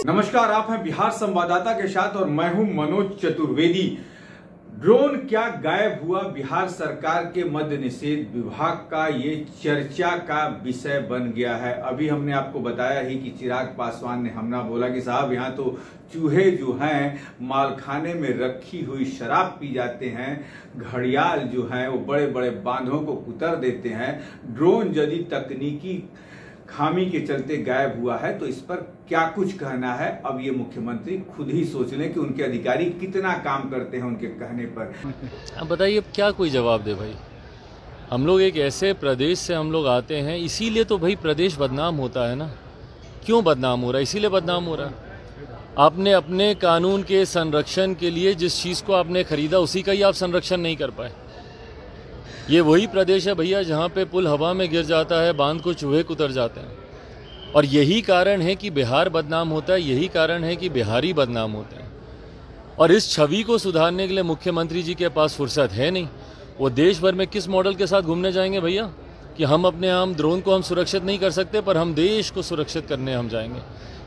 नमस्कार, आप हैं बिहार संवाददाता के साथ और मैं हूं मनोज चतुर्वेदी। ड्रोन क्या गायब हुआ? बिहार सरकार के मद्य निषेध विभाग का ये चर्चा का विषय बन गया है। अभी हमने आपको बताया ही कि चिराग पासवान ने हमला बोला कि साहब यहाँ तो चूहे जो हैं मालखाने में रखी हुई शराब पी जाते हैं, घड़ियाल जो हैं वो बड़े बड़े बांधों को कुतर देते हैं। ड्रोन यदि तकनीकी खामी के चलते गायब हुआ है तो इस पर क्या कुछ कहना है? अब ये मुख्यमंत्री खुद ही सोच लें कि उनके अधिकारी कितना काम करते हैं उनके कहने पर। अब बताइए, अब क्या कोई जवाब दे भाई? हम लोग एक ऐसे प्रदेश से हम लोग आते हैं, इसीलिए तो भाई प्रदेश बदनाम होता है ना। क्यों बदनाम हो रहा है? इसीलिए बदनाम हो रहा है। आपने अपने कानून के संरक्षण के लिए जिस चीज़ को आपने खरीदा उसी का ही आप संरक्षण नहीं कर पाए। ये वही प्रदेश है भैया जहाँ पे पुल हवा में गिर जाता है, बांध को चूहे कुतर जाते हैं। और यही कारण है कि बिहार बदनाम होता है, यही कारण है कि बिहारी बदनाम होते हैं। और इस छवि को सुधारने के लिए मुख्यमंत्री जी के पास फुर्सत है नहीं। वो देश भर में किस मॉडल के साथ घूमने जाएंगे भैया कि हम अपने हम ड्रोन को हम सुरक्षित नहीं कर सकते पर हम देश को सुरक्षित करने हम जाएंगे?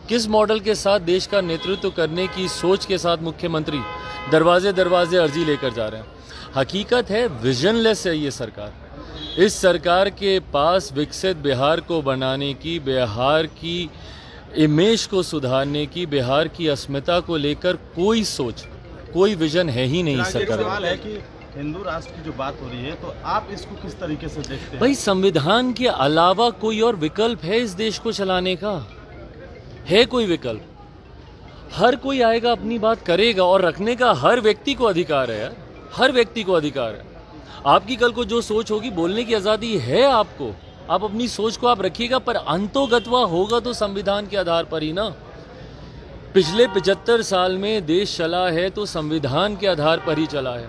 किस मॉडल के साथ देश का नेतृत्व करने की सोच के साथ मुख्यमंत्री दरवाजे दरवाजे अर्जी लेकर जा रहे हैं? हकीकत है विजनलेस है ये सरकार। इस सरकार के पास विकसित बिहार को बनाने की, बिहार की इमेज को सुधारने की, बिहार की अस्मिता को लेकर कोई सोच, कोई विजन है ही नहीं सरकार। सवाल है कि हिंदू राष्ट्र की जो बात हो रही है तो आप इसको किस तरीके से देखते हैं? भाई, संविधान के अलावा कोई और विकल्प है इस देश को चलाने का? है कोई विकल्प? हर कोई आएगा, अपनी बात करेगा और रखने का हर व्यक्ति को अधिकार है यार, हर व्यक्ति को अधिकार है। आपकी कल को जो सोच होगी, बोलने की आज़ादी है आपको, आप अपनी सोच को आप रखिएगा, पर अंतोगत्वा होगा तो संविधान के आधार पर ही ना। पिछले 75 साल में देश चला है तो संविधान के आधार पर ही चला है।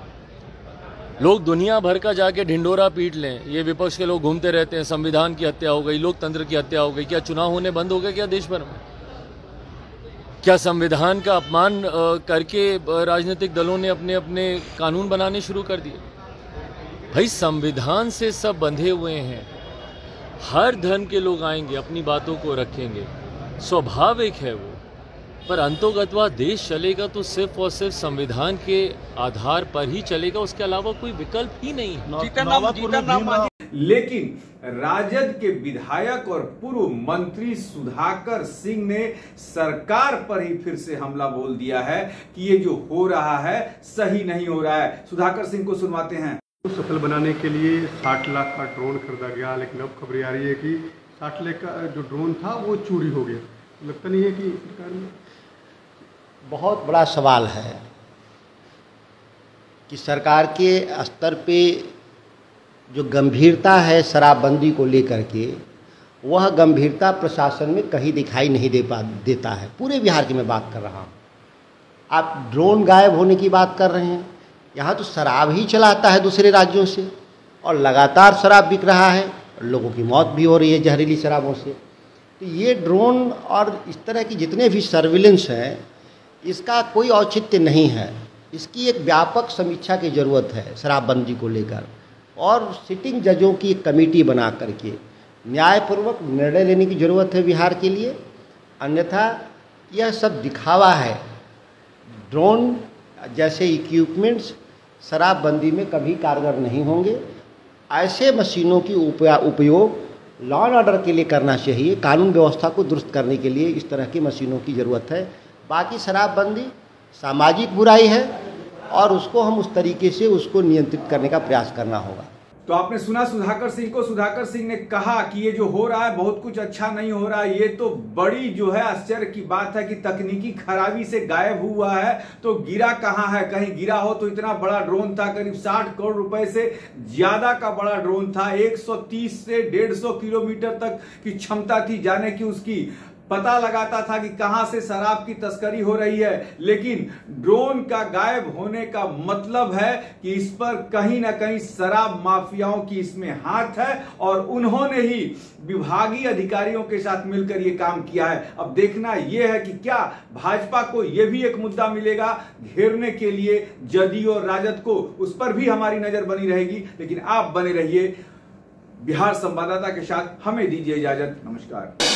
लोग दुनिया भर का जाके ढिंडोरा पीट लें, ये विपक्ष के लोग घूमते रहते हैं, संविधान की हत्या हो गई, लोकतंत्र की हत्या हो गई। क्या चुनाव होने बंद हो गए क्या देश भर में? क्या संविधान का अपमान करके राजनीतिक दलों ने अपने अपने कानून बनाने शुरू कर दिए? भाई, संविधान से सब बंधे हुए हैं। हर धर्म के लोग आएंगे, अपनी बातों को रखेंगे, स्वाभाविक है वो। पर अंतोगत्वा देश चलेगा तो सिर्फ और सिर्फ संविधान के आधार पर ही चलेगा, उसके अलावा कोई विकल्प ही नहीं है। लेकिन राजद के विधायक और पूर्व मंत्री सुधाकर सिंह ने सरकार पर ही फिर से हमला बोल दिया है कि ये जो हो रहा है सही नहीं हो रहा है। सुधाकर सिंह को सुनवाते हैं। सफल बनाने के लिए 60 लाख का ड्रोन खरीदा गया, लेकिन अब खबरें आ रही है कि 60 लाख का जो ड्रोन था वो चोरी हो गया। लगता नहीं है कि सरकार में बहुत बड़ा सवाल है कि सरकार के स्तर पे जो गंभीरता है शराबबंदी को लेकर के, वह गंभीरता प्रशासन में कहीं दिखाई नहीं देता है। पूरे बिहार की मैं बात कर रहा हूँ। आप ड्रोन गायब होने की बात कर रहे हैं, यहाँ तो शराब ही चलाता है दूसरे राज्यों से और लगातार शराब बिक रहा है, लोगों की मौत भी हो रही है जहरीली शराबों से। तो ये ड्रोन और इस तरह की जितने भी सर्विलेंस हैं, इसका कोई औचित्य नहीं है। इसकी एक व्यापक समीक्षा की ज़रूरत है शराबबंदी को लेकर, और सिटिंग जजों की एक कमेटी बना करके न्यायपूर्वक निर्णय लेने की ज़रूरत है बिहार के लिए। अन्यथा यह सब दिखावा है। ड्रोन जैसे इक्विपमेंट्स शराबबंदी में कभी कारगर नहीं होंगे। ऐसे मशीनों की उपयोग लॉ एंड ऑर्डर के लिए करना चाहिए, कानून व्यवस्था को दुरुस्त करने के लिए इस तरह की मशीनों की ज़रूरत है। बाकी शराबबंदी सामाजिक बुराई है और उसको हम उस तरीके से उसको नियंत्रित करने का प्रयास करना होगा। तो आपने सुना सुधाकर सिंह को। सुधाकर सिंह ने कहा कि ये जो हो रहा है बहुत कुछ अच्छा नहीं हो रहा है। ये तो बड़ी जो है आश्चर्य की बात है कि तकनीकी खराबी से गायब हुआ है तो गिरा कहाँ है? कहीं गिरा हो तो इतना बड़ा ड्रोन था, करीब 60 करोड़ रुपए से ज्यादा का बड़ा ड्रोन था, 130 से 150 किलोमीटर तक की क्षमता थी जाने की उसकी। पता लगाता था कि कहां से शराब की तस्करी हो रही है। लेकिन ड्रोन का गायब होने का मतलब है कि इस पर कहीं ना कहीं शराब माफियाओं की इसमें हाथ है और उन्होंने ही विभागीय अधिकारियों के साथ मिलकर यह काम किया है। अब देखना यह है कि क्या भाजपा को यह भी एक मुद्दा मिलेगा घेरने के लिए जदयू और राजद को, उस पर भी हमारी नजर बनी रहेगी। लेकिन आप बने रहिए बिहार संवाददाता के साथ। हमें दीजिए इजाजत। नमस्कार।